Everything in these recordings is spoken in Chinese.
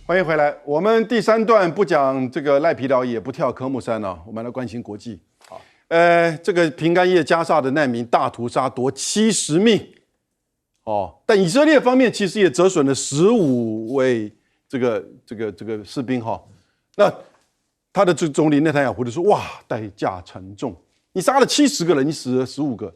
欢迎回来。我们第三段不讲这个赖皮寮，也不跳科目三了，我们来关心国际。好，这个平安夜加沙的难民大屠杀夺70命，但以色列方面其实也折损了15位这个士兵哈。那他的这总理内塔尼亚胡就说：“哇，代价沉重，你杀了70个人，你死了15个。”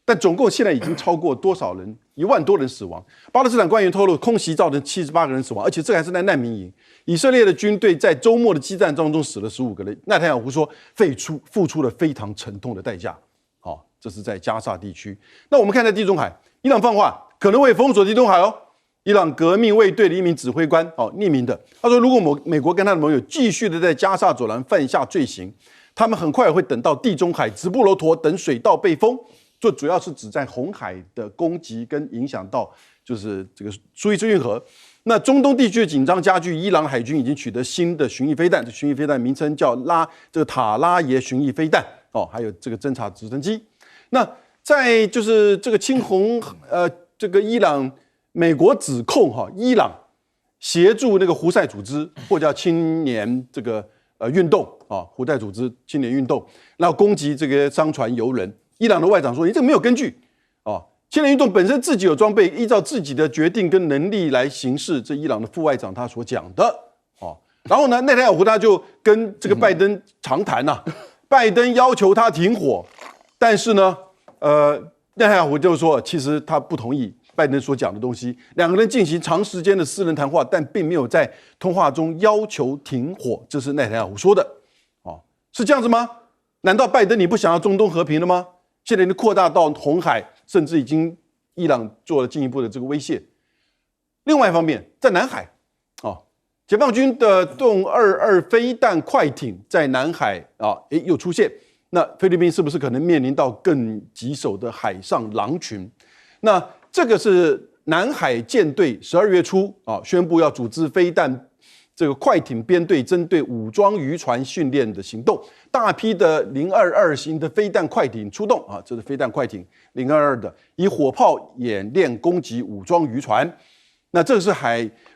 但总共现在已经超过多少人？1万多人死亡。巴勒斯坦官员透露，空袭造成78个人死亡，而且这还是在难民营。以色列的军队在周末的激战当中死了15个人。内塔尼亚胡说，付出了非常沉痛的代价。好，这是在加沙地区。那我们看在地中海，伊朗放话可能会封锁地中海哦。伊朗革命卫队的一名指挥官，匿名的，他说，如果美国跟他的盟友继续的在加沙走廊犯下罪行，他们很快会等到地中海、直布罗陀等水道被封。这主要是指在红海的攻击跟影响到就是这个苏伊士运河。那中东地区的紧张加剧，伊朗海军已经取得新的巡弋飞弹，这巡弋飞弹名称叫塔拉耶巡弋飞弹还有这个侦察直升机。那在就是这个青红这个伊朗，美国指控伊朗协助那个胡塞组织或叫青年这个运动胡塞组织青年运动，然后攻击这个商船游人。伊朗的外长说：“你这个没有根据青年运动本身自己有装备，依照自己的决定跟能力来行事。”这伊朗的副外长他所讲的然后呢，内塔尼亚胡他就跟这个拜登长谈拜登要求他停火，但是呢，内塔尼亚胡就说，其实他不同意拜登所讲的东西。两个人进行长时间的私人谈话，但并没有在通话中要求停火。这是内塔尼亚胡说的是这样子吗？难道拜登你不想要中东和平了吗？现在已经扩大到红海，甚至已经伊朗做了进一步的这个威胁。另外一方面，在南海解放军的动22飞弹快艇在南海又出现。那菲律宾是不是可能面临到更棘手的海上狼群？那这个是南海舰队12月初宣布要组织飞弹这个快艇编队，针对武装渔船训练的行动。大批的022型的飞弹快艇出动这是飞弹快艇022的，以火炮演练攻击武装渔船。那这是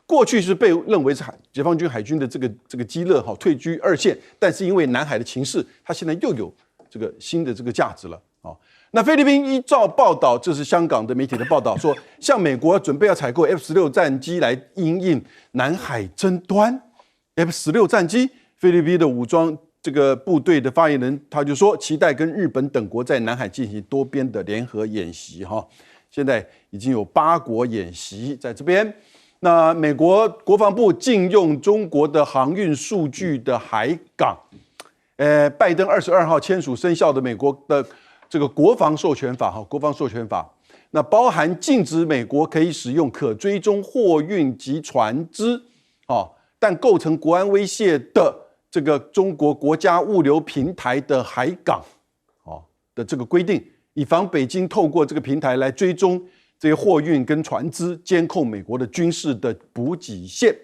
过去是被认为是解放军海军的这个基乐退居二线，但是因为南海的情势，它现在又有这个新的这个价值了那菲律宾依照报道，这是香港的媒体的报道说，向美国准备要采购 F-16战机来因应南海争端。F-16战机，菲律宾的武装这个部队的发言人他就说，期待跟日本等国在南海进行多边的联合演习现在已经有8国演习在这边。那美国国防部禁用中国的航运数据的海港。拜登22号签署生效的美国的这个国防授权法国防授权法，那包含禁止美国可以使用可追踪货运及船只但构成国安威胁的这个中国国家物流平台的海港的这个规定，以防北京透过这个平台来追踪这些货运跟船只，监控美国的军事的补给线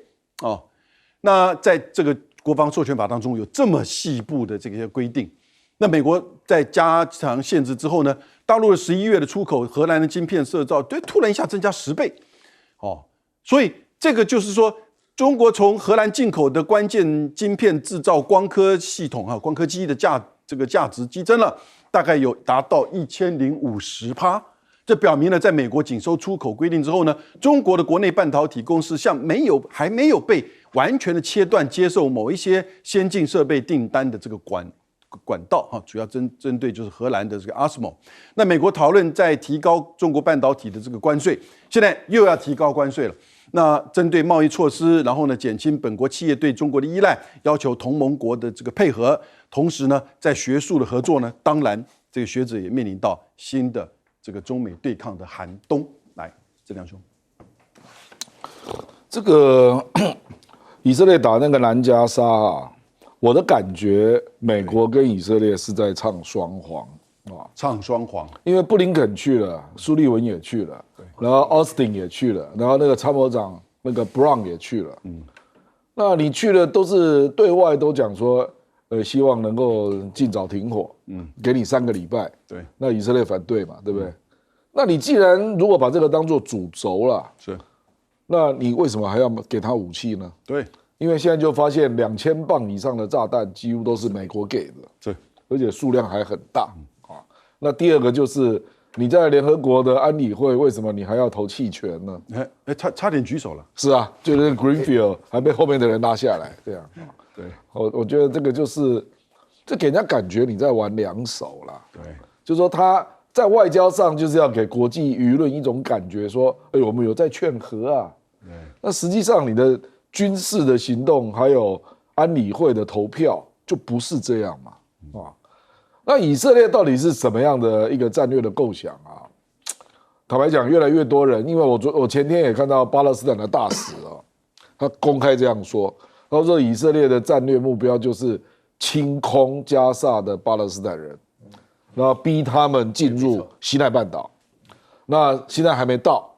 那在这个国防授权法当中有这么细部的这些规定。那美国在加强限制之后呢，大陆的11月的出口，荷兰的晶片制造突然一下增加10倍所以这个就是说，中国从荷兰进口的关键晶片制造光刻系统光刻机的价值激增了，大概有达到1050%。这表明了，在美国紧收出口规定之后呢，中国的国内半导体公司还没有被完全的切断接受某一些先进设备订单的这个管道主要针对就是荷兰的这个 ASML。那美国讨论在提高中国半导体的这个关税，现在又要提高关税了。那针对贸易措施，然后呢减轻本国企业对中国的依赖，要求同盟国的这个配合，同时呢在学术的合作呢，当然这个学者也面临到新的这个中美对抗的寒冬。来，郑良兄，这个以色列打那个南加沙我的感觉，美国跟以色列是在唱双簧唱双簧，因为布林肯去了，苏利文也去了，然后 Austin 也去了，然后那个参谋长那个 Brown 也去了，那你去了都是对外都讲说，希望能够尽早停火，给你3个礼拜，对，那以色列反对嘛，对不对？那你既然如果把这个当作主轴了，是，那你为什么还要给他武器呢？对，因为现在就发现2000磅以上的炸弹几乎都是美国给的，对，而且数量还很大啊。那第二个就是你在联合国的安理会，为什么你还要投弃权呢？差点举手了。是啊，就是 Greenfield 还被后面的人拉下来，这样。对，我觉得这个就是这给人家感觉你在玩两手啦。对，就是说他在外交上就是要给国际舆论一种感觉，说，哎，我们有在劝和啊。那实际上你的军事的行动还有安理会的投票就不是这样嘛，啊。那以色列到底是什么样的一个战略的构想啊？坦白讲，越来越多人，因为我前天也看到巴勒斯坦的大使啊，他公开这样说，他说以色列的战略目标就是清空加沙的巴勒斯坦人，然后逼他们进入西奈半岛。那现在还没到，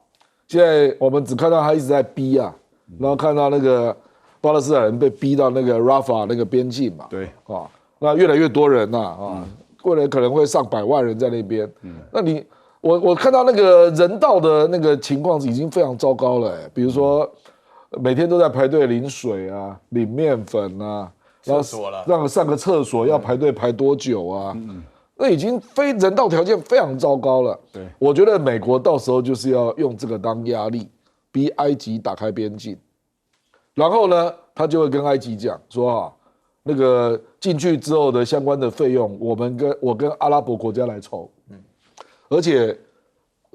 现在我们只看到他一直在逼啊，然后看到那个巴勒斯坦人被逼到那个 Rafah 那个边境嘛，对啊，那越来越多人呐啊，未来可能会上百万人在那边。那我看到那个人道的那个情况已经非常糟糕了，比如说每天都在排队领水啊，领面粉啊，然后让上个厕所要排队排多久啊？那已经非人道条件非常糟糕了。对，我觉得美国到时候就是要用这个当压力，逼埃及打开边境，然后呢，他就会跟埃及讲说啊，那个进去之后的相关的费用，我跟阿拉伯国家来抽。而且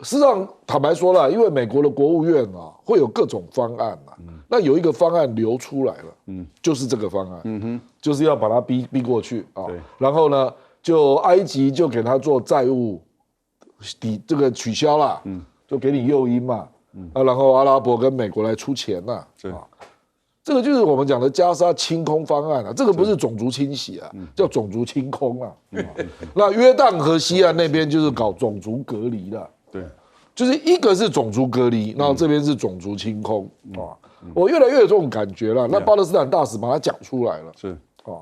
事实上坦白说了，因为美国的国务院啊会有各种方案啊，那有一个方案流出来了，就是这个方案，就是要把他逼过去啊。然后呢，就埃及就给他做债务这个取消了，就给你诱因嘛，然后阿拉伯跟美国来出钱呐，这个就是我们讲的加沙清空方案啊，这个不是种族清洗啊，叫种族清空啊。那约旦河西岸那边就是搞种族隔离的，对，就是一个是种族隔离，然后这边是种族清空啊。我越来越有这种感觉了。那巴勒斯坦大使把它讲出来了，是啊，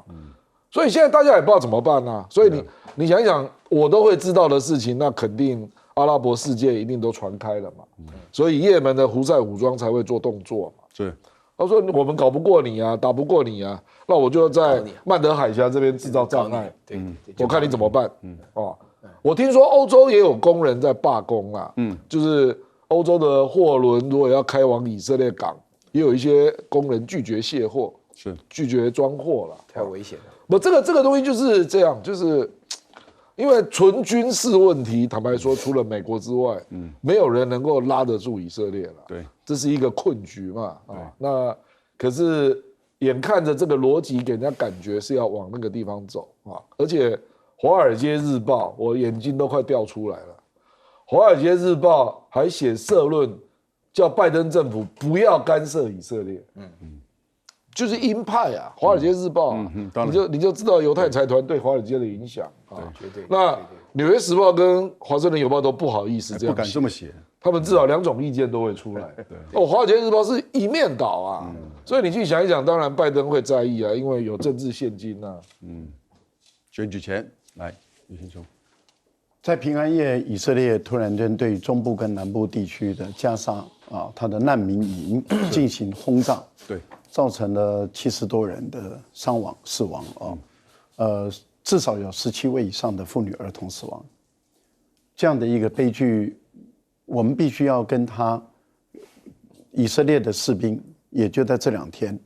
所以现在大家也不知道怎么办啊。所以你想一想，我都会知道的事情，那肯定阿拉伯世界一定都传开了嘛。所以也门的胡塞武装才会做动作嘛。是。他说：“我们搞不过你啊，打不过你啊，那我就要在曼德海峡这边制造障碍。我看你怎么办。我听说欧洲也有工人在罢工啊。就是欧洲的货轮如果要开往以色列港，也有一些工人拒绝卸货，是拒绝装货了，太危险了。不，这个东西就是这样，就是因为纯军事问题，坦白说，除了美国之外，没有人能够拉得住以色列了。对，这是一个困局嘛，那可是眼看着这个逻辑给人家感觉是要往那个地方走啊，而且《华尔街日报》我眼睛都快掉出来了，《华尔街日报》还写社论，叫拜登政府不要干涉以色列，就是鹰派啊，《华尔街日报》啊，你就知道犹太财团对华尔街的影响啊，绝对。那《纽约时报》跟《华盛顿邮报》都不好意思这样，不敢这么写。他们至少两种意见都会出来。《华尔街日报》是一面倒啊，所以你去想一想，当然拜登会在意啊，因为有政治现金啊。选举前来，李先生，在平安夜，以色列突然间对中部跟南部地区的加沙啊，它的难民营进行轰炸，对，造成了70多人的死亡啊，至少有17位以上的妇女儿童死亡，这样的一个悲剧，我们必须要跟以色列的士兵，也就在这2天，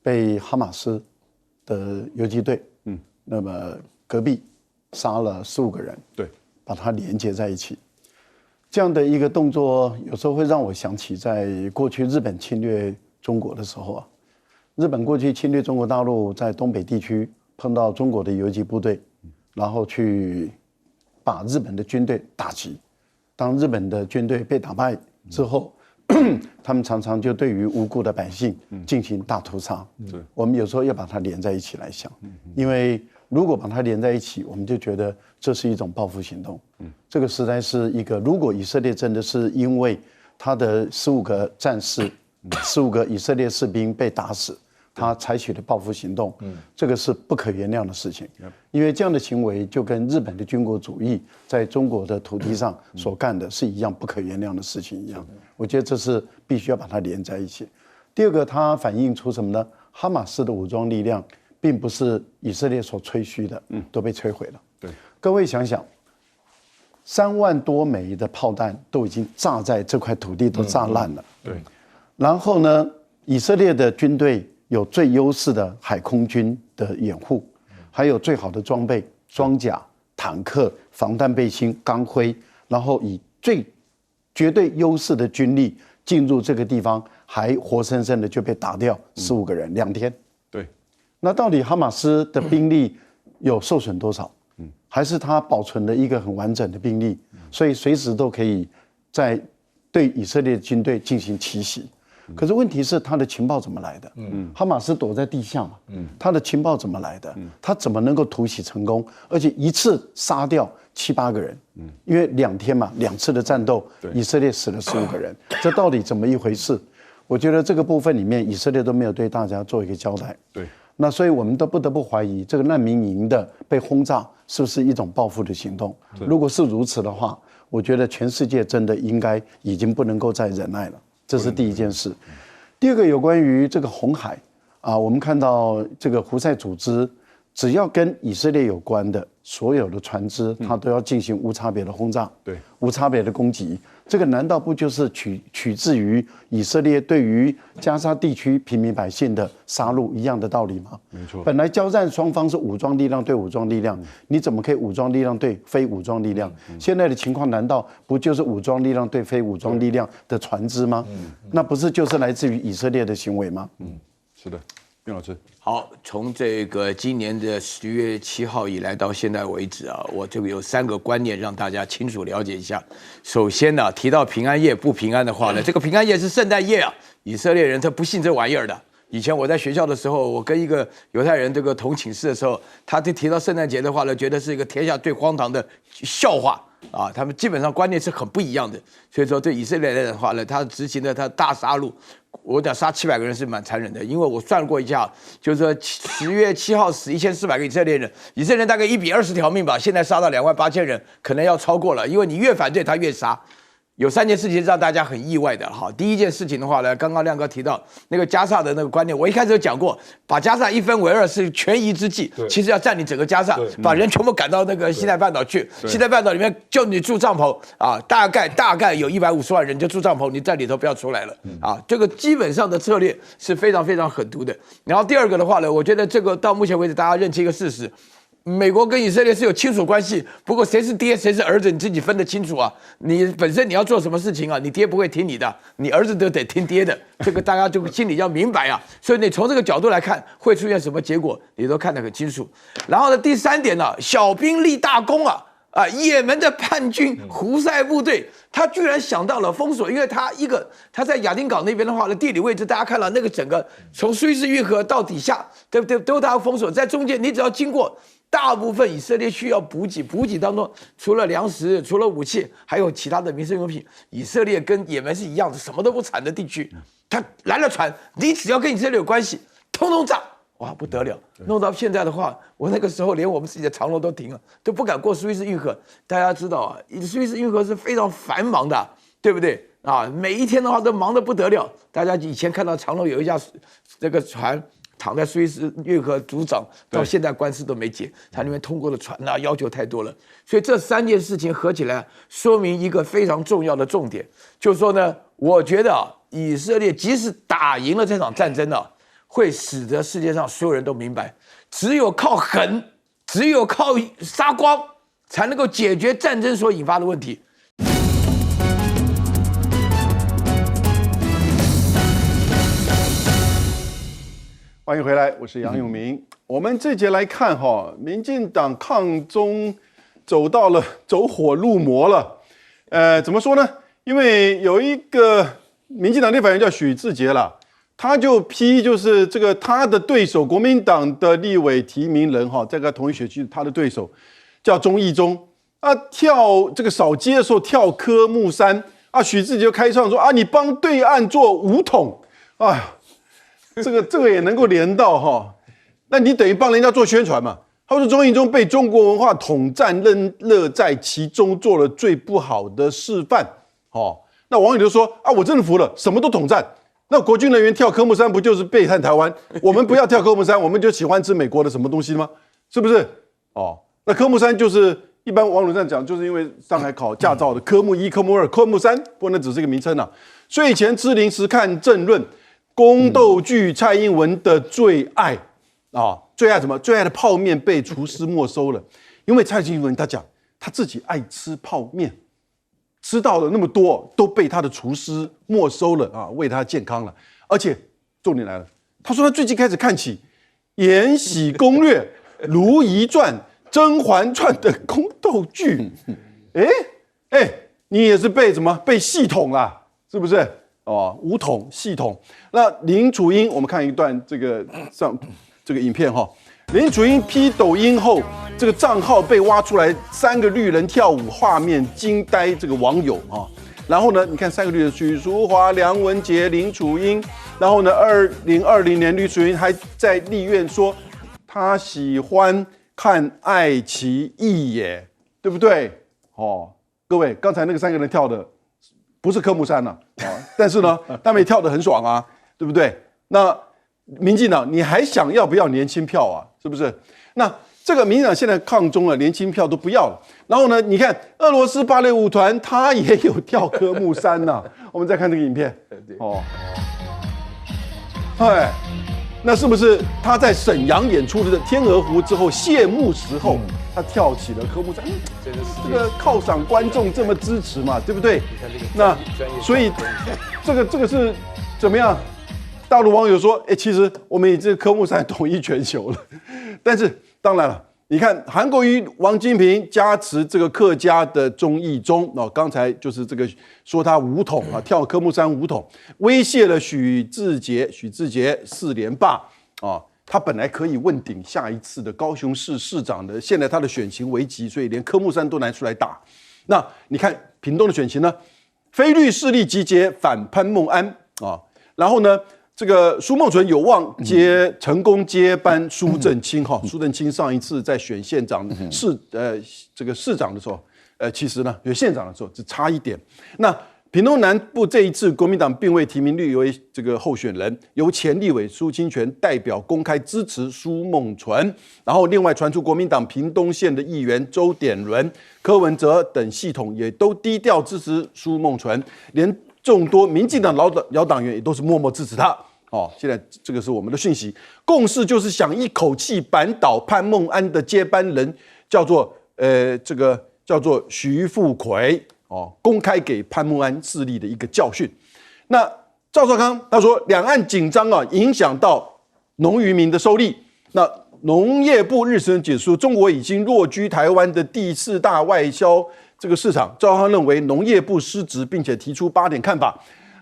被哈马斯的游击队，那么隔壁杀了15个人，对，把它连接在一起。这样的一个动作，有时候会让我想起在过去日本侵略中国的时候啊，日本过去侵略中国大陆，在东北地区碰到中国的游击部队，然后去把日本的军队打击。当日本的军队被打败之后，他们常常就对于无辜的百姓进行大屠杀。我们有时候要把它连在一起来想，因为如果把它连在一起，我们就觉得这是一种报复行动。这个实在是一个，如果以色列真的是因为他的15个战士、15个以色列士兵被打死，他采取的报复行动，这个是不可原谅的事情。因为这样的行为就跟日本的军国主义在中国的土地上所干的是一样不可原谅的事情一样。我觉得这是必须要把它连在一起。第二个，它反映出什么呢？哈马斯的武装力量并不是以色列所吹嘘的，都被摧毁了。对，各位想想，3万多枚的炮弹都已经炸在这块土地，都炸烂了。对，然后呢，以色列的军队有最优势的海空军的掩护，还有最好的装备，装甲、坦克、防弹背心、钢盔，然后以最绝对优势的军力进入这个地方，还活生生的就被打掉15个人，2天。对，那到底哈马斯的兵力有受损多少？还是他保存了一个很完整的兵力，所以随时都可以在对以色列军队进行奇袭。可是问题是他的情报怎么来的？哈马斯躲在地下嘛，他的情报怎么来的？他怎么能够突袭成功，而且一次杀掉7、8个人？因为2天嘛，2次的战斗，以色列死了15个人，这到底怎么一回事？我觉得这个部分里面，以色列都没有对大家做一个交代。对，那所以我们都不得不怀疑，这个难民营的被轰炸是不是一种报复的行动？如果是如此的话，我觉得全世界真的应该已经不能够再忍耐了。这是第一件事。第二个有关于这个红海啊，我们看到这个胡塞组织，只要跟以色列有关的所有的船只，它都要进行无差别的轰炸，对，无差别的攻击。这个难道不就是取自于以色列对于加沙地区平民百姓的杀戮一样的道理吗？没错。本来交战双方是武装力量对武装力量，你怎么可以武装力量对非武装力量？现在的情况难道不就是武装力量对非武装力量的船只吗？那不是就是来自于以色列的行为吗？是的，卞老师。好，从这个今年的10月7号以来到现在为止啊，我这个有3个观念让大家清楚了解一下。首先呢，提到平安夜不平安的话呢，这个平安夜是圣诞夜啊，以色列人他不信这玩意儿的。以前我在学校的时候，我跟一个犹太人这个同寝室的时候，他就提到圣诞节的话呢，觉得是一个天下最荒唐的笑话啊。他们基本上观念是很不一样的，所以说对以色列人的话呢，他执行的他大杀戮。我讲杀700个人是蛮残忍的，因为我算过一下，就是说10月7号死1400个以色列人，以色列人大概1比20条命吧，现在杀到28000人，可能要超过了，因为你越反对他越杀。有3件事情让大家很意外的哈。第一件事情的话呢，刚刚亮哥提到那个加萨的那个观念，我一开始有讲过，把加萨1分为2是权宜之计，其实要占领整个加萨，把人全部赶到那个西奈半岛去。西奈半岛里面就你住帐篷啊，大概有150万人就住帐篷，你在里头不要出来了啊。这个基本上的策略是非常非常狠毒的。然后第二个的话呢，我觉得这个到目前为止大家认清一个事实。美国跟以色列是有亲属关系，不过谁是爹谁是儿子，你自己分得清楚啊。你本身你要做什么事情啊，你爹不会听你的，你儿子都得听爹的，这个大家就心里要明白啊。所以你从这个角度来看，会出现什么结果，你都看得很清楚。然后呢，第3点呢，小兵立大功啊。也门的叛军胡塞部队，他居然想到了封锁，因为他在亚丁港那边的话呢，地理位置大家看到那个整个从苏伊士运河到底下，对不对？都他封锁在中间，你只要经过。大部分以色列需要补给，补给当中除了粮食、除了武器，还有其他的民生用品。以色列跟也门是一样的，什么都不产的地区，他来了船，你只要跟以色列有关系，通通炸。哇，不得了！弄到现在的话，我那个时候连我们自己的长龙都停了，都不敢过苏伊士运河。大家知道啊，苏伊士运河是非常繁忙的，对不对啊？每一天的话都忙得不得了。大家以前看到长龙有一架那个船躺在苏伊士运河阻涨，到现在官司都没解，它里面通过的船啊要求太多了。所以这3件事情合起来，说明一个非常重要的重点，就是说呢，我觉得以色列即使打赢了这场战争啊。会使得世界上所有人都明白，只有靠狠，只有靠杀光，才能够解决战争所引发的问题。欢迎回来，我是杨永明。我们这节来看哈，民进党抗中走火入魔了。怎么说呢？因为有一个民进党立法员叫许志杰啦。他就批，就是这个他的对手，国民党的立委提名人哈，在跟他同一学区，他的对手叫钟义忠啊，跳这个扫街的时候跳科目3啊，许志杰就开创说啊，你帮对岸做武统啊，这个也能够连到哈，那你等于帮人家做宣传嘛。他说钟义忠被中国文化统战，乐在其中，做了最不好的示范，哦。那网友就说啊，我真的服了，什么都统战。那国军人员跳科目三不就是背叛台湾？我们不要跳科目三，我们就喜欢吃美国的什么东西吗？是不是？哦，那科目三就是一般网友这样讲，就是因为上海考驾照的科目1、科目2、科目3，不过那只是一个名称啊。睡前吃零食看政论，宫斗剧蔡英文的最爱啊，最爱什么？最爱的泡面被厨师没收了，因为蔡英文他讲他自己爱吃泡面。吃到了那么多，都被他的厨师没收了啊，为他健康了。而且重点来了，他说他最近开始看起《延禧攻略》《如懿传》《甄嬛传》的宫斗剧。你也是被什么被系统啦，是不是？哦，武统系统。那林楚茵，我们看一段这个影片哈。林楚茵批抖音后，这个账号被挖出来，3个绿人跳舞，画面惊呆这个网友啊。然后呢，你看3个绿人，许淑华、梁文杰、林楚茵。然后呢，2020年林楚茵还在立院说，她喜欢看爱奇艺耶，对不对？哦，各位，刚才那个3个人跳的不是科目3啊，但是呢，他们也跳得很爽啊，对不对？那民进党，你还想要不要年轻票啊？是不是？那这个民进党现在抗中了，年轻票都不要了。然后呢，你看俄罗斯芭蕾舞团，他也有跳科目3呐。我们再看这个影片，那是不是他在沈阳演出的《天鹅湖》之后谢幕时候，他跳起了科目3？这个犒赏观众这么支持嘛，对不对？那所以这个是怎么样？大陆网友说：“其实我们以这个科目3统一全球了。”但是当然了，你看韩国瑜、王金平加持这个客家的钟义忠刚才就是这个说他武统啊，跳科目3武统，威胁了许志杰4连霸啊。他本来可以问鼎下一次的高雄市市长的，现在他的选情危急，所以连科目3都拿出来打。那你看屏东的选情呢？非绿势力集结反潘孟安啊，然后呢？这个苏孟纯有望成功接班苏正清哈，苏正清上一次在选县长这个市长的时候，其实呢有县长的时候只差一点。那屏东南部这一次国民党并未提名绿为这个候选人，由前立委苏清泉代表公开支持苏孟纯，然后另外传出国民党屏东县的议员周典伦、柯文哲等系统也都低调支持苏孟纯，连众多民进党老党员也都是默默支持他。现在这个是我们的讯息，共识就是想一口气扳倒潘孟安的接班人，叫做徐富奎公开给潘孟安势力的一个教训。那赵少康他说，两岸紧张影响到农渔民的收益。那农业部日前指出，中国已经落居台湾的第4大外销这个市场。赵少康认为农业部失职，并且提出8点看法。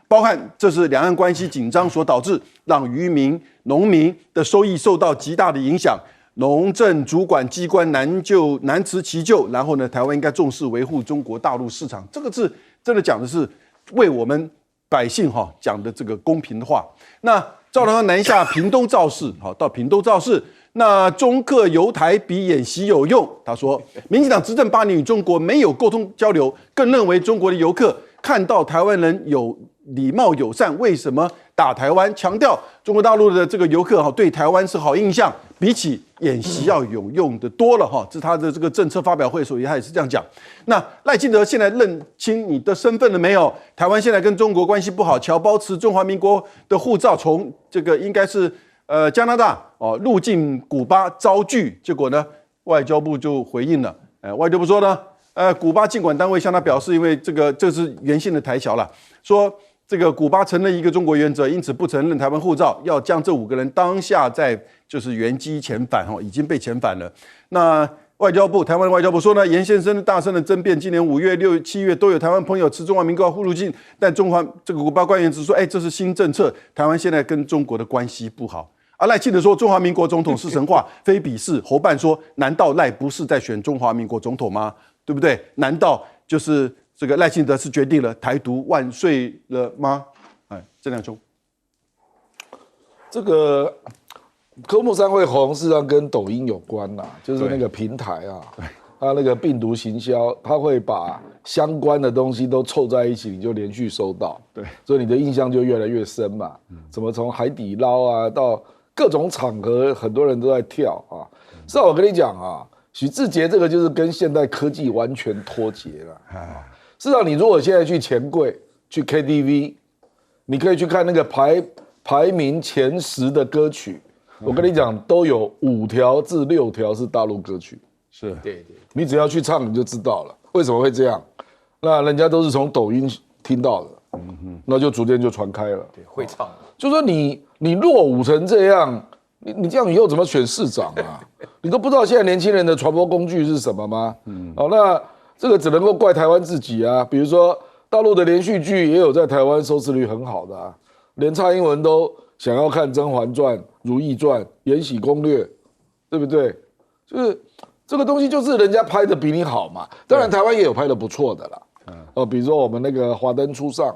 包含这是两岸关系紧张所导致，让渔民、农民的收益受到极大的影响。农政主管机关难辞其咎。然后呢，台湾应该重视维护中国大陆市场。这个是真的讲的是为我们百姓讲的这个公平的话。那赵少康南下屏东造势，到屏东造势。那中客游台比演习有用。他说，民进党执政8年与中国没有沟通交流，更认为中国的游客看到台湾人有礼貌友善，为什么打台湾？强调中国大陆的这个游客对台湾是好印象，比起演习要有用的多了这是他的这个政策发表会的时候，他也是这样讲。那赖清德现在认清你的身份了没有？台湾现在跟中国关系不好，侨胞持中华民国的护照从这个应该是加拿大入境古巴遭拒，结果呢，外交部就回应了，外交部说呢，古巴尽管单位向他表示，因为这是原先的台侨了，说。这个古巴承认一个中国原则，因此不承认台湾护照，要将这5个人当下在就是原机遣返已经被遣返了。那台湾外交部说呢，严先生大声的争辩，今年5月、6月、7月都有台湾朋友持中华民国护入境，但这个古巴官员只说，这是新政策，台湾现在跟中国的关系不好。赖清德说中华民国总统是神话，非鄙视。侯办说，难道赖不是在选中华民国总统吗？对不对？难道就是这个赖清德是决定了台独万岁了吗？郑亮兄，这个科目3会红，事实上跟抖音有关啦，就是那个平台它那个病毒行销，它会把相关的东西都凑在一起，你就连续收到。对，所以你的印象就越来越深嘛。怎么从海底捞啊到各种场合，很多人都在跳啊。是啊，我跟你讲啊，许志杰这个就是跟现代科技完全脱节了。是啊，你如果现在去钱柜、去 KTV， 你可以去看那个排名前10的歌曲，我跟你讲，都有5条至6条是大陆歌曲。是，对，你只要去唱，你就知道了为什么会这样。那人家都是从抖音听到的，那就逐渐就传开了。对，会唱。就说你落伍成这样，你这样以后怎么选市长啊？你都不知道现在年轻人的传播工具是什么吗？好，那这个只能够怪台湾自己啊。比如说大陆的连续剧也有在台湾收视率很好的啊，连蔡英文都想要看《甄嬛传》《如懿传》《延禧攻略》，对不对？就是这个东西就是人家拍的比你好嘛。当然台湾也有拍的不错的啦。比如说我们那个《华灯初上》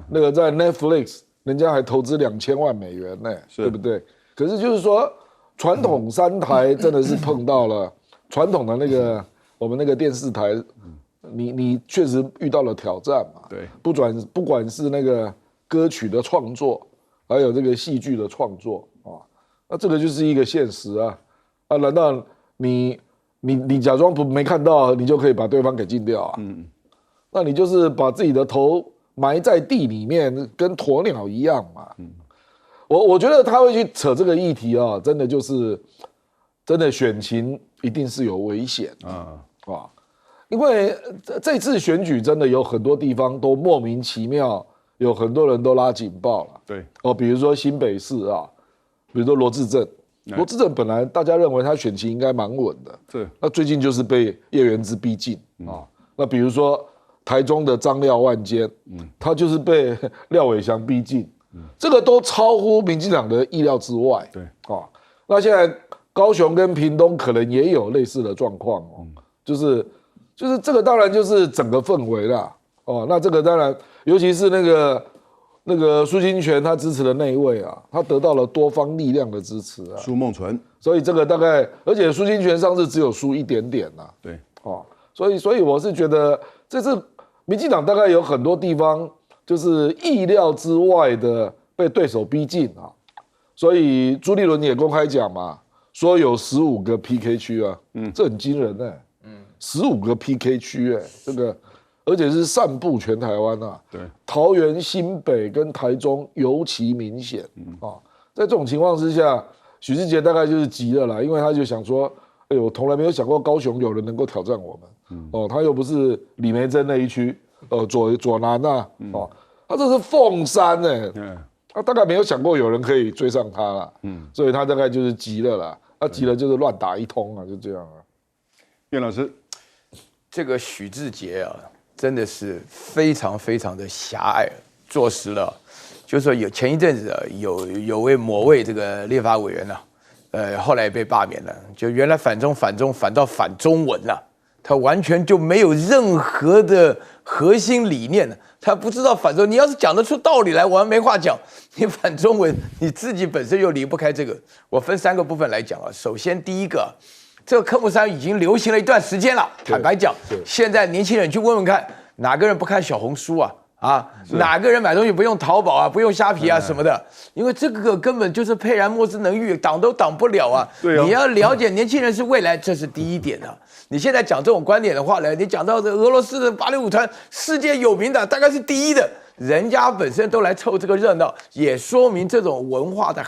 那个在 Netflix， 人家还投资2000万美元呢，对不对？可是就是说，传统3台真的是碰到了传统的那个我们那个电视台，你确实遇到了挑战嘛。对，不管是那个歌曲的创作，还有这个戏剧的创作啊，那这个就是一个现实啊。难道你假装没看到，你就可以把对方给禁掉啊？那你就是把自己的头埋在地里面，跟鸵鸟一样嘛。我觉得他会去扯这个议题啊，真的就是真的选情一定是有危险啊，因为这次选举真的有很多地方都莫名其妙，有很多人都拉警报了。对，比如说新北市啊，比如说罗致政。罗致政本来大家认为他选情应该蛮稳的，对，那最近就是被叶元之逼近啊。那比如说台中的张廖万坚，他就是被廖伟翔逼近，这个都超乎民进党的意料之外。对啊，那现在高雄跟屏东可能也有类似的状况哦，就是这个当然就是整个氛围啦。那这个当然，尤其是那个苏金泉他支持的那一位啊，他得到了多方力量的支持啊。苏孟纯，所以这个大概，而且苏金泉上次只有输一点点呐。对，所以我是觉得这次民进党大概有很多地方就是意料之外的被对手逼近啊。所以朱立伦也公开讲嘛，说有15个 PK 区啊，这很惊人15个 PK 区这个。而且是散布全台湾啊，对，桃园、新北跟台中尤其明显在这种情况之下，许志杰大概就是急了啦，因为他就想说，哎呦，我从来没有想过高雄有人能够挑战我们，他又不是李眉臻那一区，左南啊，他这是凤山他大概没有想过有人可以追上他啦，所以他大概就是急了啦，他急了就是乱打一通啊，就这样啊。苑老师，这个许志杰啊。真的是非常非常的狭隘，坐实了，就是说前一阵子有位某位这个立法委员后来被罢免了，就原来反中反到反中文了，他完全就没有任何的核心理念了，他不知道反中，你要是讲得出道理来，我还没话讲，你反中文你自己本身又离不开这个，我分3个部分来讲啊，首先第一个。这个科目3已经流行了一段时间了。坦白讲，现在年轻人去问问看，哪个人不看小红书啊？哪个人买东西不用淘宝啊，不用虾皮啊什么的？因为这个根本就是沛然莫之能御，挡都挡不了啊！你要了解年轻人是未来，这是第一点啊。你现在讲这种观点的话呢，你讲到这俄罗斯的芭蕾舞团，世界有名的，大概是第一的，人家本身都来凑这个热闹，也说明这种文化的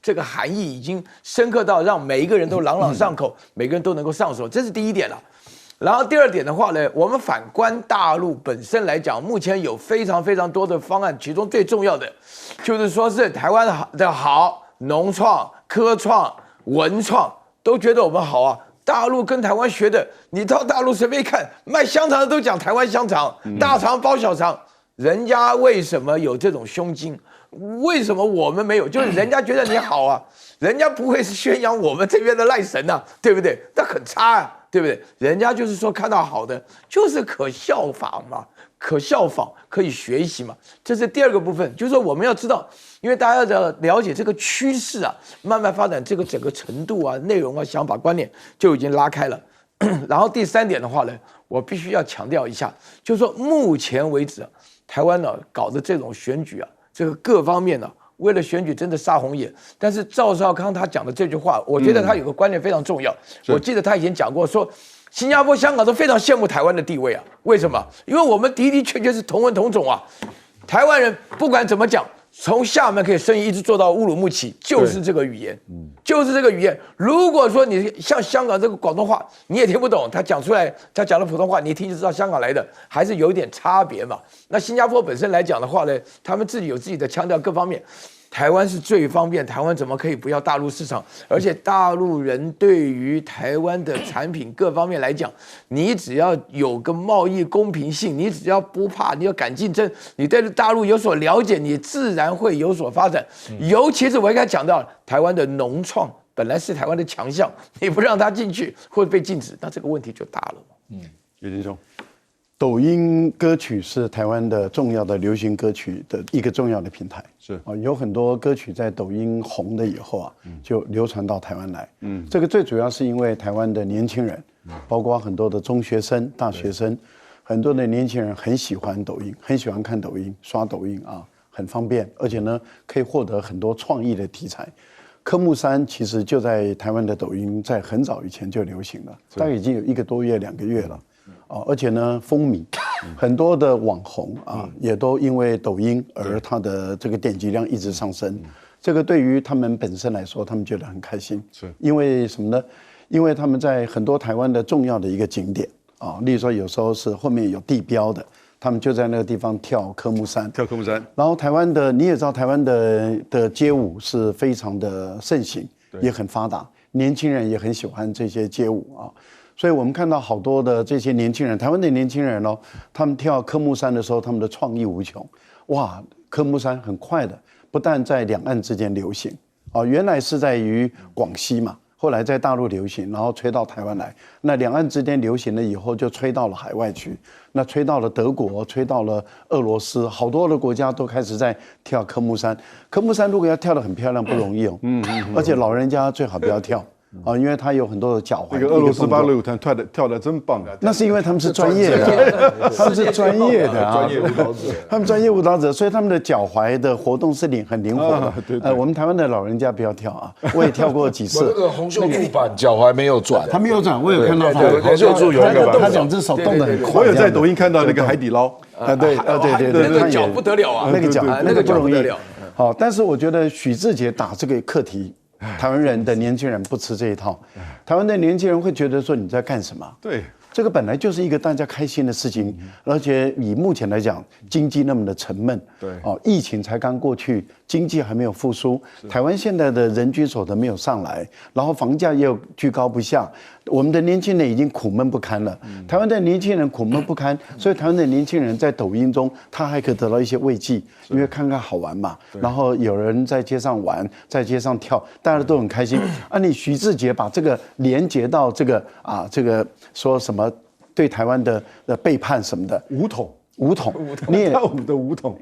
这个含义已经深刻到让每一个人都朗朗上口，每个人都能够上手，这是第一点了。然后第二点的话呢，我们反观大陆本身来讲，目前有非常非常多的方案，其中最重要的就是说是台湾的好，农创、科创、文创都觉得我们好啊。大陆跟台湾学的，你到大陆随便看，卖香肠的都讲台湾香肠，大肠包小肠，人家为什么有这种胸襟？为什么我们没有？就是人家觉得你好啊，人家不会是宣扬我们这边的赖神啊，对不对？那很差啊，对不对？人家就是说看到好的，就是可效仿嘛，可效仿，可以学习嘛。这是第2个部分，就是说我们要知道，因为大家要了解这个趋势啊，慢慢发展这个整个程度啊、内容啊、想法、观念就已经拉开了。然后第3点的话呢，我必须要强调一下，就是说目前为止台湾呢搞的这种选举这个各方面呢，为了选举真的杀红眼。但是赵少康他讲的这句话，我觉得他有个观念非常重要。我记得他以前讲过说。新加坡、香港都非常羡慕台湾的地位为什么？因为我们的的确确是同文同种台湾人不管怎么讲，从厦门可以生意一直做到乌鲁木齐，就是这个语言，就是这个语言。如果说你像香港这个广东话，你也听不懂，他讲出来，他讲的普通话，你一听就知道香港来的，还是有一点差别嘛。那新加坡本身来讲的话呢，他们自己有自己的腔调，各方面。台湾是最方便，台湾怎么可以不要大陆市场？而且大陆人对于台湾的产品各方面来讲，你只要有个贸易公平性，你只要不怕，你要敢竞争，你对大陆有所了解，你自然会有所发展。尤其是我刚才讲到台湾的农创，本来是台湾的强项，你不让它进去或者被禁止，那这个问题就大了。叶金兄，抖音歌曲是台湾的重要的流行歌曲的一个重要的平台，是有很多歌曲在抖音红了以后就流传到台湾来。这个最主要是因为台湾的年轻人，包括很多的中学生、大学生，很多的年轻人很喜欢抖音，很喜欢看抖音、刷抖音很方便，而且呢可以获得很多创意的题材。科目三其实就在台湾的抖音在很早以前就流行了，大概已经有1个多月、2个月了。而且呢，风靡，很多的网红也都因为抖音而它的这个点击量一直上升。这个对于他们本身来说，他们觉得很开心，是因为什么呢？因为他们在很多台湾的重要的一个景点例如说有时候是后面有地标的，他们就在那个地方跳科目三。然后台湾的你也知道，台湾的街舞是非常的盛行，也很发达，年轻人也很喜欢这些街舞所以我们看到好多的这些年轻人，台湾的年轻人他们跳科目三的时候，他们的创意无穷。哇，科目三很快的，不但在两岸之间流行原来是在于广西嘛，后来在大陆流行，然后吹到台湾来。那两岸之间流行了以后，就吹到了海外去，那吹到了德国，吹到了俄罗斯，好多的国家都开始在跳科目三。科目三如果要跳得很漂亮，不容易而且老人家最好不要跳。因为他有很多的脚踝。那个俄罗斯芭蕾舞团跳得真棒那是因为他们是专业的，他们是专业的专业舞蹈者，他们专业舞蹈者，所以他们的脚踝的活动是很灵活的。我们台湾的老人家不要跳我也跳过几次。那个洪秀柱版脚踝没有转，他没有转，我有看到他。洪秀柱有一个版，他2只手动得很快。我有在抖音看到那个海底捞对，那个脚不得了那个脚那个不容易。好，但是我觉得许志杰打这个课题。台湾人的年轻人不吃这一套，台湾的年轻人会觉得说你在干什么？对，这个本来就是一个大家开心的事情，而且以目前来讲，经济那么的沉闷，对，疫情才刚过去，经济还没有复苏，台湾现在的人均所得没有上来，然后房价又居高不下，我们的年轻人已经苦闷不堪了。台湾的年轻人苦闷不堪，所以台湾的年轻人在抖音中，他还可以得到一些慰藉，因为看看好玩嘛，然后有人在街上玩，在街上跳，大家都很开心。你徐志杰把这个连接到这个这个说什么对台湾的背叛什么的，武统，你也跳舞的武统，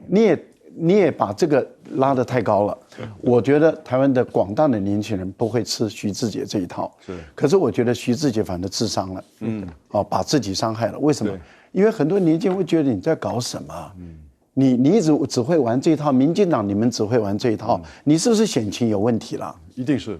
你也把这个拉得太高了。我觉得台湾的广大的年轻人不会吃徐志杰这一套，可是我觉得徐志杰反正自伤了，把自己伤害了。为什么？因为很多年轻人会觉得你在搞什么？你一直只会玩这一套，民进党你们只会玩这一套，你是不是选情有问题了？一定是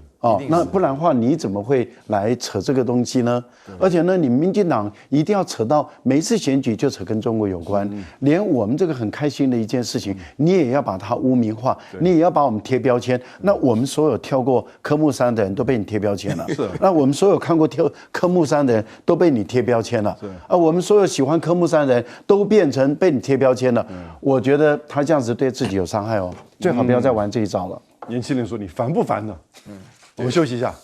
那不然的话，你怎么会来扯这个东西呢？而且呢，你民进党一定要扯到每一次选举就扯跟中国有关，连我们这个很开心的一件事情，你也要把它污名化，你也要把我们贴标签。那我们所有跳过科目三的人都被你贴标签了，那我们所有看过科目三的人都被你贴标签了，我们所有喜欢科目三的人都变成被你贴标签了。我觉得他这样子对自己有伤害最好不要再玩这一招了。年轻人说你烦不烦呢？我们休息一下。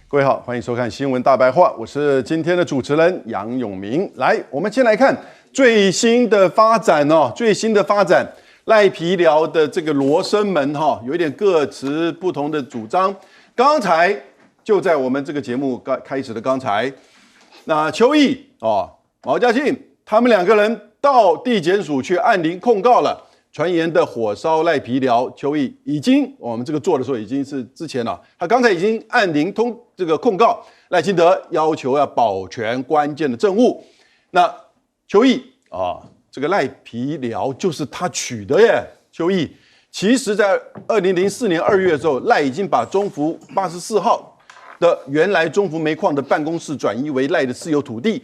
各位好，欢迎收看《新闻大白话》，我是今天的主持人杨永明。来，我们先来看最新的发展赖皮寮的这个罗生门有一点各持不同的主张。刚才就在我们这个节目开始的刚才，那邱毅毛嘉庆，他们2个人到地检署去按铃控告了传言的火烧赖皮寮邱毅，已经我们这个做的时候已经是之前了，他刚才已经按铃这个控告赖清德，要求要保全关键的证物。那邱毅啊，这个赖皮寮就是他取的耶，邱毅。其实，在2004年2月的时候，赖已经把中福84号的原来中福煤矿的办公室转移为赖的私有土地。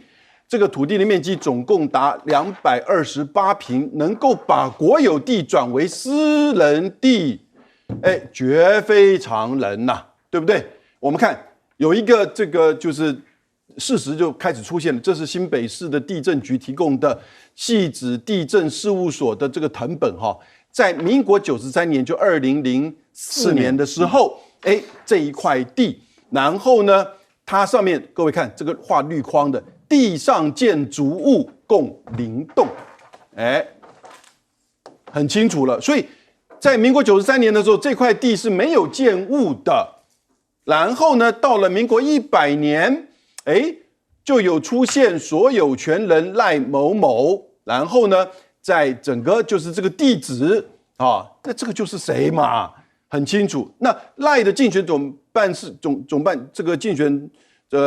这个土地的面积总共达228平，能够把国有地转为私人地，绝非常人呐，对不对？我们看有一个这个就是事实就开始出现了，这是新北市的地震局提供的汐止地震事务所的这个誊本哈，在民国93年，就2004年的时候，这一块地，然后呢，它上面各位看这个画绿框的。地上建筑物共0栋，很清楚了。所以在民国93年的时候，这块地是没有建物的。然后呢，到了民国100年，就有出现所有权人赖某某。然后呢，在整个就是这个地址啊，那这个就是谁嘛？很清楚。那赖的竞选总办这个竞选。这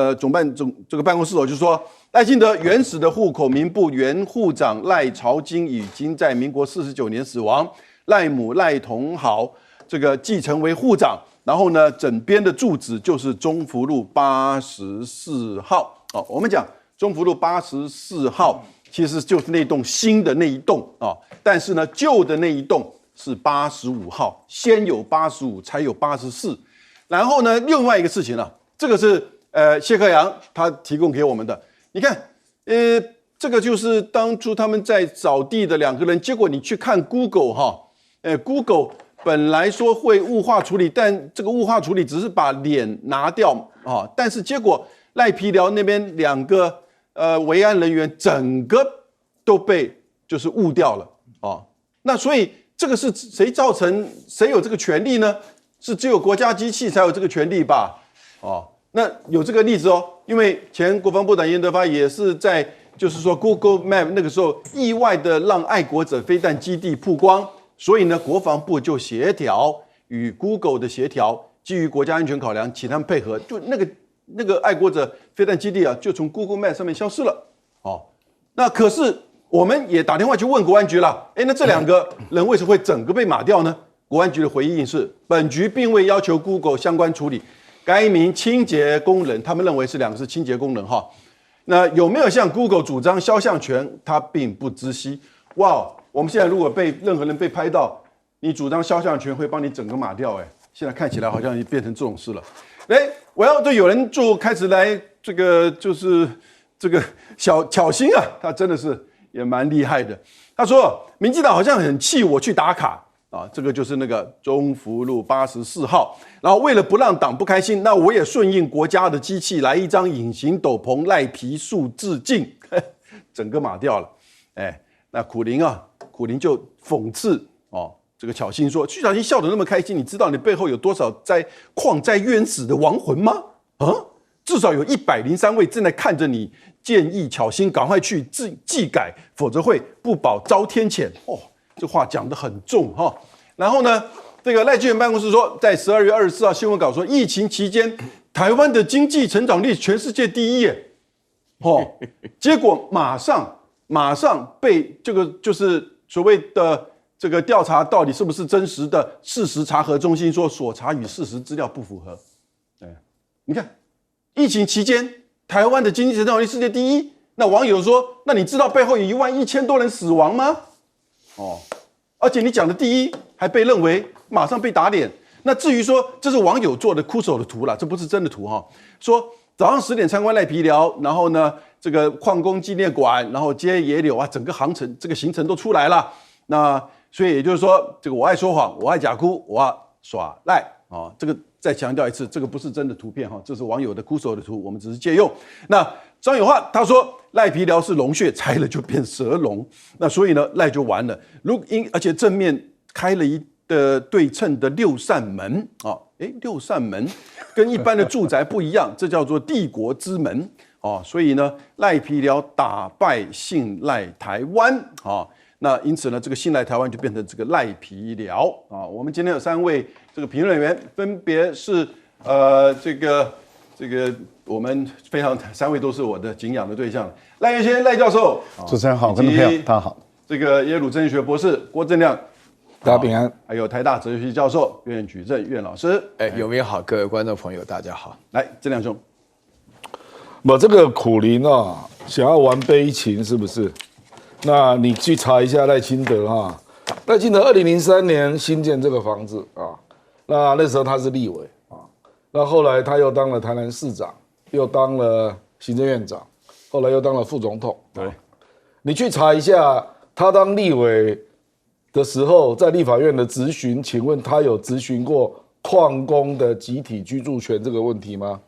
个办公室就说，赖清德原始的户口名簿原户长赖朝金已经在民国49年死亡，赖母赖同好这个继承为户长，然后呢，整边的住址就是中福路84号。我们讲中福路84号，其实就是那栋新的那一栋啊，但是呢，旧的那一栋是85号，先有85才有84。然后呢，另外一个事情这个是。谢克阳他提供给我们的，你看，这个就是当初他们在找地的2个人，结果你去看 Google Google 本来说会物化处理，但这个物化处理只是把脸拿掉但是结果赖皮寮那边2个维安人员整个都被就是误掉了那所以这个是谁造成？谁有这个权利呢？是只有国家机器才有这个权利吧？那有这个例子因为前国防部长严德发也是在就是说 Google Map 那个时候意外的让爱国者飞弹基地曝光，所以呢国防部就协调与 Google 的协调，基于国家安全考量，请他们配合，就那个爱国者飞弹基地就从 Google Map 上面消失了那可是我们也打电话去问国安局了，那这2个人为什么会整个被码掉呢？国安局的回应是，本局并未要求 Google 相关处理。该名清洁工人，他们认为是2个是清洁工人那有没有向 Google 主张肖像权？他并不知悉。哇，我们现在如果被任何人被拍到，你主张肖像权会帮你整个码掉现在看起来好像变成这种事了。就有人就开始来这个就是这个巧心他真的是也蛮厉害的。他说民进党好像很气我去打卡。这个就是那个中福路84号，然后为了不让党不开心，那我也顺应国家的机器来一张隐形斗篷赖皮树致敬，整个码掉了。那苦苓就讽刺这个巧心说，曲巧心笑得那么开心，你知道你背后有多少在矿灾冤死的亡魂吗？至少有103位正在看着你，建议巧心赶快去技改，否则会不保遭天谴。这话讲得很重然后呢，这个赖清德办公室说，在12月24号新闻稿说，疫情期间台湾的经济成长率全世界第1耶，结果马上被这个就是所谓的这个调查到底是不是真实的事实查核中心说所查与事实资料不符合。你看疫情期间台湾的经济成长率世界第1，那网友说，那你知道背后有11000多人死亡吗？而且你讲的第1还被认为马上被打脸。那至于说这是网友做的酷手的图啦，这不是真的图说早上10点参观赖皮寮，然后呢这个矿工纪念馆，然后接野柳整个这个行程都出来了。那所以也就是说，这个我爱说谎，我爱假哭，我要耍赖这个再强调一次，这个不是真的图片这是网友的酷手的图，我们只是借用。那张友化他说赖皮寮是龙穴，拆了就变蛇龙，那所以呢赖就完了。而且正面开了一个对称的6扇门6扇门跟一般的住宅不一样，这叫做帝国之门所以呢，赖皮寮打败信赖台湾那因此呢，这个信赖台湾就变成这个赖皮寮我们今天有3位这个评论员，分别是这个我们非常3位都是我的敬仰的对象，赖元先赖教授，主持人好，观众朋友大家好。这个耶鲁政治学博士郭正亮，大家平安。还有台大哲学系教授苑举正苑老师。有没有好？各位观众朋友，大家好。来，正亮兄，这个苦苓想要玩悲情是不是？那你去查一下赖清德赖清德2003年新建这个房子那时候他是立委那后来他又当了台南市长，又当了行政院长，后来又当了副总统。对，你去查一下他当立委的时候，在立法院的质询，请问他有质询过矿工的集体居住权这个问题吗？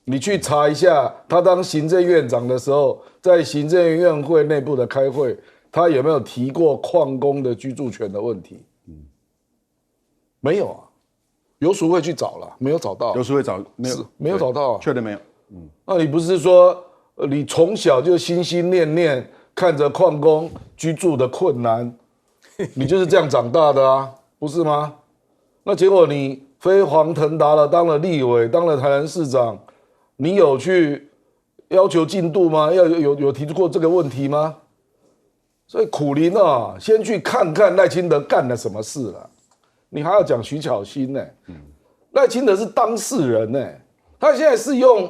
你去查一下他当行政院长的时候，在行政院会内部的开会，他有没有提过矿工的居住权的问题？没有游淑慧去找了，没有找到。游淑慧没有找到确定没有。那你不是说你从小就心心念念看着矿工居住的困难，你就是这样长大的不是吗？那结果你飞黄腾达了，当了立委，当了台南市长，你有去要求进度吗？有提出过这个问题吗？所以苦苓先去看看赖清德干了什么事了。你还要讲徐巧芯呢？赖清德是当事人呢，他现在是用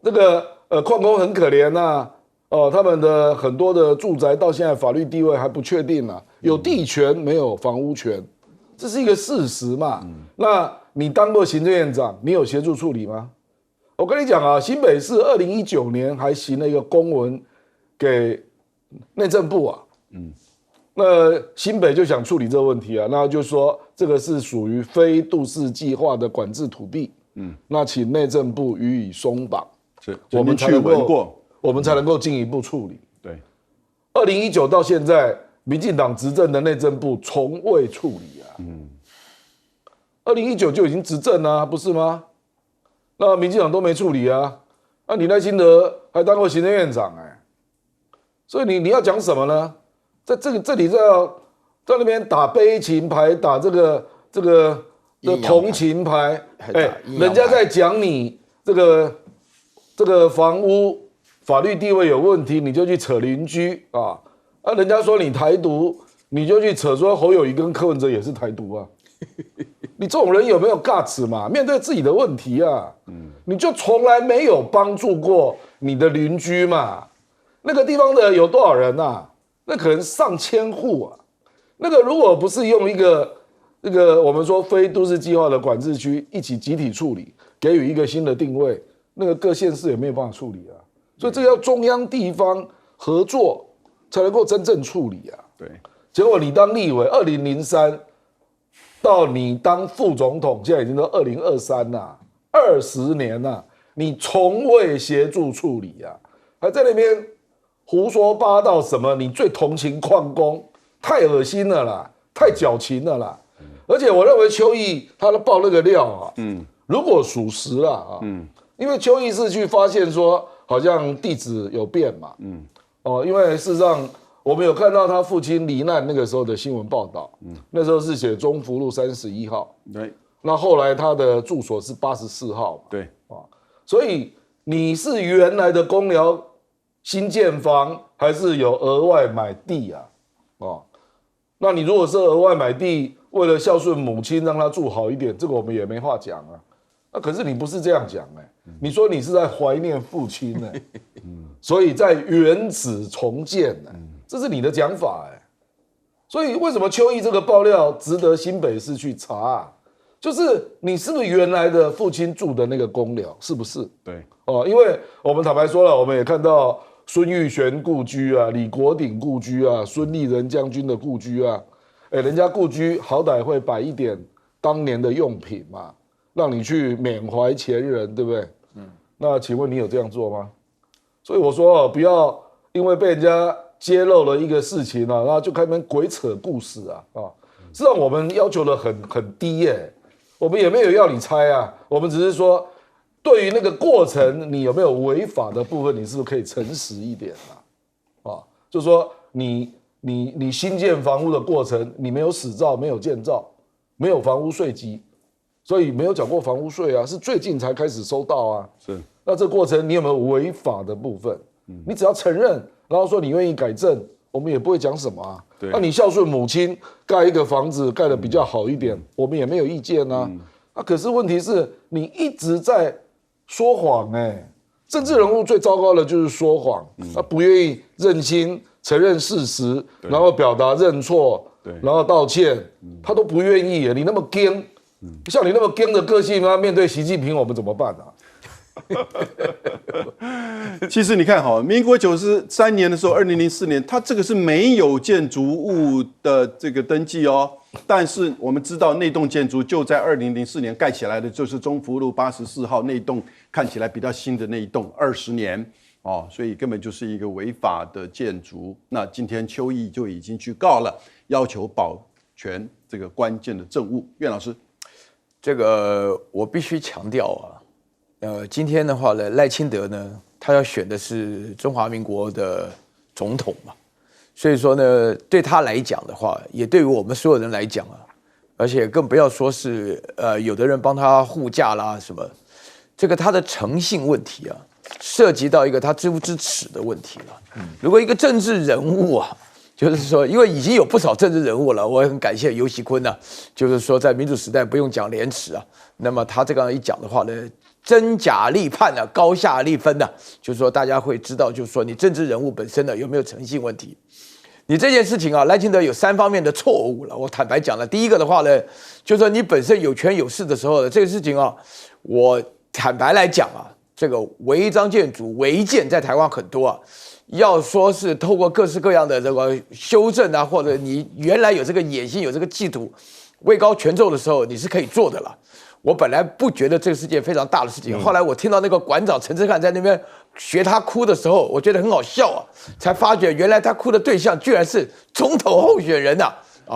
这个矿工很可怜他们的很多的住宅到现在法律地位还不确定有地权没有房屋权，这是一个事实嘛。那你当过行政院长，你有协助处理吗？我跟你讲新北市2019年还行了一个公文给内政部那新北就想处理这个问题那就说这个是属于非都市计划的管制土地，那请内政部予以松绑，我们才能够进一步处理。对，2019到现在，民进党执政的内政部从未处理2019就已经执政不是吗？那民进党都没处理那你赖清德还当过行政院长所以你要讲什么呢？在这里在那边打悲情牌，打这个的同情牌，人家在讲你这个房屋法律地位有问题，你就去扯邻居人家说你台独，你就去扯说侯友宜跟柯文哲也是台独你这种人有没有 guts 嘛？面对自己的问题你就从来没有帮助过你的邻居嘛？那个地方的有多少人那可能上千户那个如果不是用一个我们说非都市计划的管制区一起集体处理，给予一个新的定位，那个各县市也没有办法处理所以这个要中央地方合作才能够真正处理对，结果你当立委2003到你当副总统，现在已经都2023了，20年你从未协助处理还在那边胡说八道什么？你最同情矿工，太恶心了啦，太矫情了啦！而且我认为邱毅他爆那个料如果属实了因为邱毅是去发现说好像地址有变嘛，因为事实上我们有看到他父亲罹难那个时候的新闻报道，那时候是写中福路31号，对，那后来他的住所是84号嘛，对所以你是原来的公寮新建房，还是有额外买地那你如果是额外买地，为了孝顺母亲让她住好一点，这个我们也没话讲那可是你不是这样讲你说你是在怀念父亲所以在原址重建这是你的讲法所以为什么邱毅这个爆料值得新北市去查就是你是不是原来的父亲住的那个公寮，是不是？对因为我们坦白说了，我们也看到孙玉璇故居李国鼎故居孙立人将军的故居人家故居好歹会摆一点当年的用品嘛，让你去缅怀前人，对不对？那请问你有这样做吗？所以我说不要因为被人家揭露了一个事情然后就开始鬼扯故事事实上我们要求的很低我们也没有要你猜我们只是说对于那个过程，你有没有违法的部分，你是不是可以诚实一点啊？就是说你新建房屋的过程，你没有使照，没有建照，没有房屋税籍，所以没有缴过房屋税啊，是最近才开始收到啊。是，那这过程你有没有违法的部分？你只要承认，然后说你愿意改正，我们也不会讲什么啊。对，那你孝顺母亲，盖一个房子盖得比较好一点，我们也没有意见啊。可是问题是你一直在说谎政治人物最糟糕的就是说谎，他不愿意认清、承认事实，然后表达认错，然后道歉，他都不愿意。你那么硬，像你那么硬的个性，面对习近平，我们怎么办啊？其实你看哈，民国93年的时候，2004年，它这个是没有建筑物的这个登记哦。但是我们知道那栋建筑就在2004年盖起来的，就是中福路84号那栋看起来比较新的那一栋，20年哦，所以根本就是一个违法的建筑。那今天邱毅就已经去告了，要求保全这个关键的证物。苑老师，这个我必须强调啊，今天的话呢，赖清德呢，他要选的是中华民国的总统嘛。所以说呢，对他来讲的话，也对于我们所有人来讲啊，而且更不要说是有的人帮他护驾啦什么，这个他的诚信问题啊，涉及到一个他知不知耻的问题了。如果一个政治人物啊，就是说，因为已经有不少政治人物了，我也很感谢游锡堃啊，就是说在民主时代不用讲廉耻啊，那么他这样一讲的话呢，真假立判啊，高下立分啊，就是说大家会知道，就是说你政治人物本身呢有没有诚信问题。你这件事情啊，赖清德有3方面的错误了。我坦白讲了，第一个的话呢，就是说你本身有权有势的时候呢，这个事情啊，我坦白来讲啊，这个违章建筑、违建在台湾很多啊，要说是透过各式各样的这个修正啊，或者你原来有这个野心、有这个企图，位高权重的时候，你是可以做的了。我本来不觉得这个是件非常大的事情，后来我听到那个馆长陈之汉在那边学他哭的时候，我觉得很好笑啊，才发觉原来他哭的对象居然是总统候选人呐！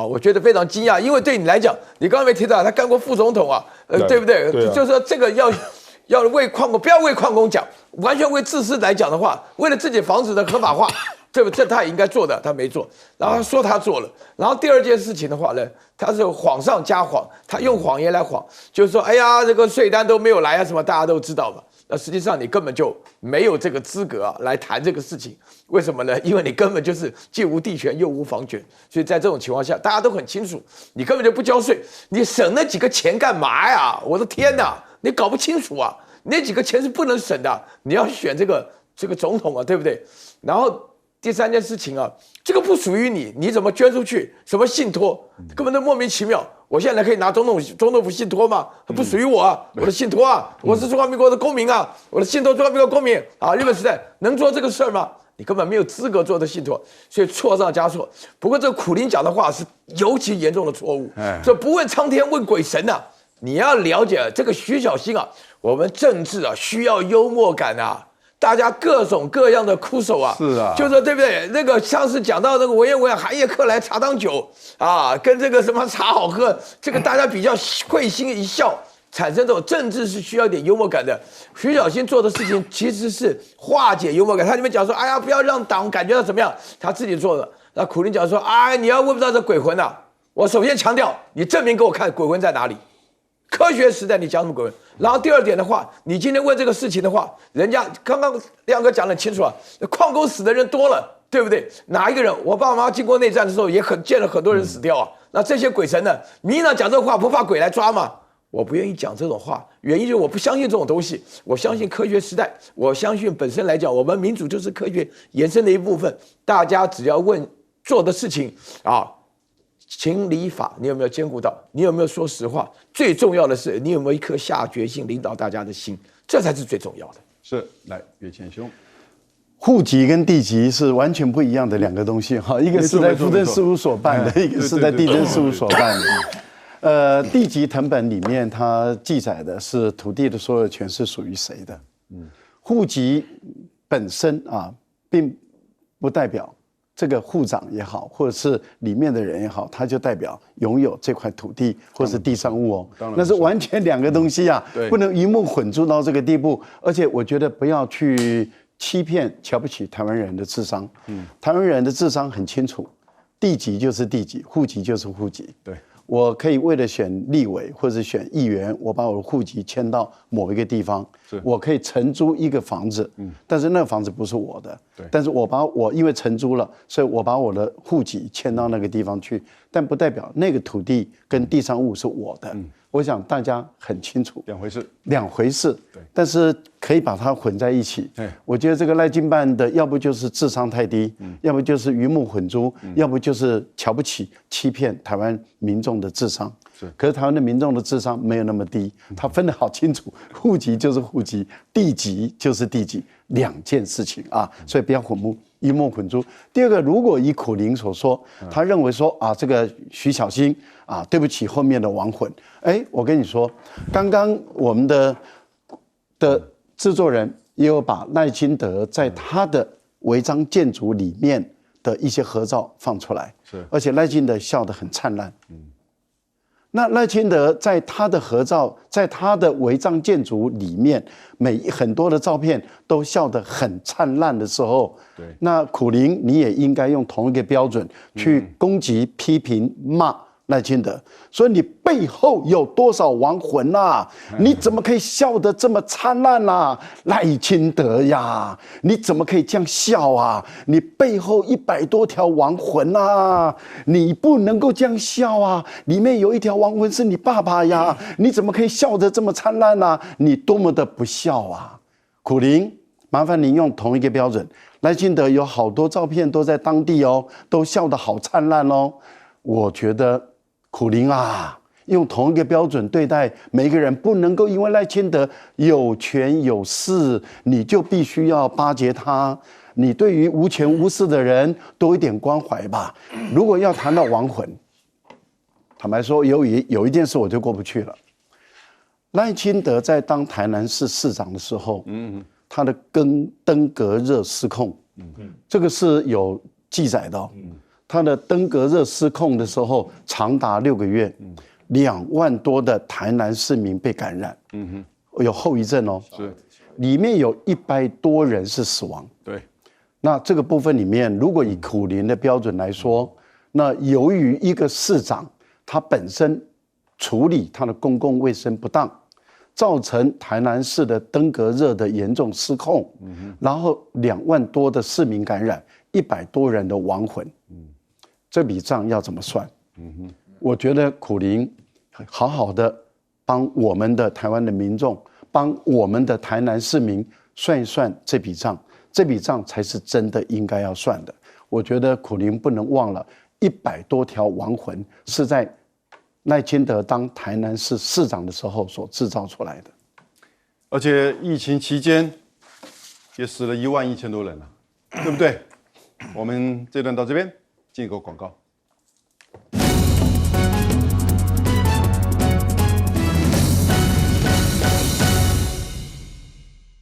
我觉得非常惊讶，因为对你来讲，你刚刚没提到他干过副总统啊，对不对？对啊，就是说这个要为矿工，不要为矿工讲，完全为自私来讲的话，为了自己房子的合法化。这他也应该做的，他没做，然后他说他做了，然后第二件事情的话呢，他是谎上加谎，他用谎言来谎，就是说，哎呀，这个税单都没有来啊，什么大家都知道嘛。那实际上你根本就没有这个资格啊来谈这个事情，为什么呢？因为你根本就是既无地权又无房权，所以在这种情况下，大家都很清楚，你根本就不交税，你省那几个钱干嘛呀？我的天哪，你搞不清楚啊，那几个钱是不能省的，你要选这个总统啊，对不对？然后。第3件事情啊，这个不属于你，你怎么捐出去？什么信托，根本都莫名其妙。我现在可以拿总统府信托吗？它不属于我啊，我的信托啊，我是中华民国的公民啊，我的信托中华民国公民啊。日本时代能做这个事儿吗？你根本没有资格做的信托，所以错上加错。不过这个苦苓讲的话是尤其严重的错误，这不问苍天问鬼神啊！你要了解这个徐小新啊，我们政治啊需要幽默感啊。大家各种各样的哭手啊，是啊，就是说对不对？那个上次讲到那个文言文寒夜客来茶当酒啊，跟这个什么茶好喝，这个大家比较会心一笑，产生这种政治是需要一点幽默感的。徐小新做的事情其实是化解幽默感，他里面讲说，哎呀，不要让党感觉到怎么样，他自己做的。那苦苓讲说，哎，你要问不到这鬼魂啊，我首先强调，你证明给我看鬼魂在哪里。科学时代你讲什么鬼？然后第二点的话，你今天问这个事情的话，人家刚刚亮哥讲得很清楚啊，矿工死的人多了，对不对？哪一个人？我爸妈经过内战的时候也见了很多人死掉啊。那这些鬼神呢？民进党讲这话不怕鬼来抓吗？我不愿意讲这种话，原因就是我不相信这种东西。我相信科学时代，我相信本身来讲，我们民主就是科学延伸的一部分。大家只要问做的事情啊。情理法，你有没有兼顾到？你有没有说实话？最重要的是，你有没有一颗下决心领导大家的心？这才是最重要的。是，来，岳谦兄，户籍跟地籍是完全不一样的2个东西哈，一个是在户政事务所办的，一个是在地政事务所办的。地籍誊本里面它记载的是土地的所有权是属于谁的。户籍本身啊，并不代表这个户长也好，或者是里面的人也好，他就代表拥有这块土地或是地上物哦，那是完全两个东西啊，不能鱼目混珠到这个地步。而且我觉得不要去欺骗、瞧不起台湾人的智商。台湾人的智商很清楚，地籍就是地籍，户籍就是户籍。对。我可以为了选立委或者选议员，我把我的户籍迁到某一个地方，我可以承租一个房子，但是那个房子不是我的，但是我因为承租了，所以我把我的户籍迁到那个地方去，但不代表那个土地跟地上物是我的。我想大家很清楚，两回事。但是可以把它混在一起。我觉得这个赖清办的，要不就是智商太低，要不就是鱼目混珠，要不就是瞧不起、欺骗台湾民众的智商。可是台湾的民众的智商没有那么低，他分得好清楚，户籍就是户籍，地籍就是地籍，两件事情啊，所以不要鱼目混珠。第二个，如果以苦苓所说，他认为说啊，这个徐小新啊，对不起后面的亡魂。我跟你说，刚刚我们的制作人也有把赖清德在他的违章建筑里面的一些合照放出来，而且赖清德笑得很灿烂。那赖清德在他的合照，在他的违章建筑里面，很多的照片都笑得很灿烂的时候，那苦苓你也应该用同一个标准去攻击、批评、骂赖清德，所以你背后有多少亡魂啊？你怎么可以笑得这么灿烂啊？赖清德呀，你怎么可以这样笑啊？你背后100多条亡魂啊！你不能够这样笑啊！里面有一条亡魂是你爸爸呀！你怎么可以笑得这么灿烂啊？你多么的不孝啊！苦苓，麻烦您用同一个标准。赖清德有好多照片都在当地哦，都笑得好灿烂哦。我觉得苦苓啊，用同一个标准对待每一个人，不能够因为赖清德有权有势，你就必须要巴结他。你对于无权无势的人多一点关怀吧。如果要谈到亡魂，坦白说，有一件事我就过不去了。赖清德在当台南市市长的时候，他的登革热失控，这个是有记载的哦。他的登革热失控的时候，长达6个月，2万多的台南市民被感染，有后遗症哦，里面有100多人是死亡。那这个部分里面，如果以苦苓的标准来说，那由于一个市长他本身处理他的公共卫生不当，造成台南市的登革热的严重失控，然后2万多的市民感染，100多人的亡魂。这笔账要怎么算？我觉得苦苓好好的帮我们的台湾的民众，帮我们的台南市民算一算这笔账，这笔账才是真的应该要算的。我觉得苦苓不能忘了100多条亡魂是在赖清德当台南市市长的时候所制造出来的，而且疫情期间也死了11000多人了，对不对？我们这段到这边。进一个广告。